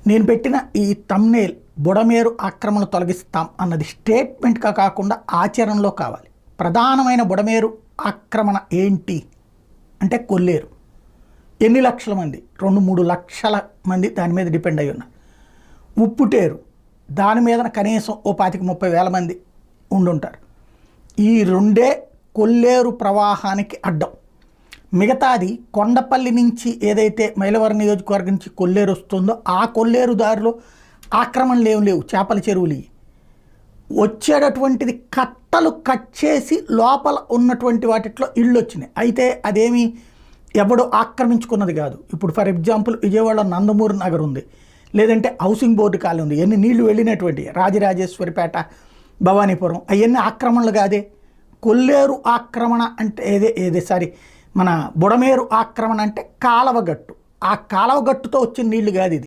నేను పెట్టిన ఈ థంబ్నెయిల్ బుడమేరు ఆక్రమణ తొలగిస్తాం అన్నది స్టేట్మెంట్గా కాకుండా ఆచరణలో కావాలి. ప్రధానమైన బుడమేరు ఆక్రమణ ఏంటి అంటే కొల్లేరు. ఎన్ని లక్షల మంది? 2-3 లక్షల మంది దాని మీద డిపెండ్ అయి ఉన్నారు. ఉప్పుటేరు దాని మీద కనీసం 25-30 వేల మంది ఉండుంటారు. ఈ రెండే కొల్లేరు ప్రవాహానికి అడ్డం. మిగతాది కొండపల్లి నుంచి ఏదైతే మైలవరం నియోజకవర్గం నుంచి కొల్లేరు వస్తుందో ఆ కొల్లేరు దారిలో ఆక్రమణలు ఏం లేవు. చేపల చెరువులు వచ్చేటటువంటిది కట్టలు కట్ చేసి లోపల ఉన్నటువంటి వాటిలో ఇళ్ళు వచ్చినాయి. అయితే అదేమి ఎవడో ఆక్రమించుకున్నది కాదు. ఇప్పుడు ఫర్ ఎగ్జాంపుల్ విజయవాడ నందమూరి నగర్ ఉంది, లేదంటే హౌసింగ్ బోర్డు కాలనీ ఉంది. ఎన్ని నీళ్లు వెళ్ళినటువంటి రాజరాజేశ్వరిపేట, భవానీపురం అవన్నీ ఆక్రమణలు కాదే. కొల్లేరు ఆక్రమణ అంటే మన బుడమేరు ఆక్రమణ అంటే కాలవగట్టు. ఆ కాలవగట్టుతో వచ్చిన నీళ్లు కాదు ఇది.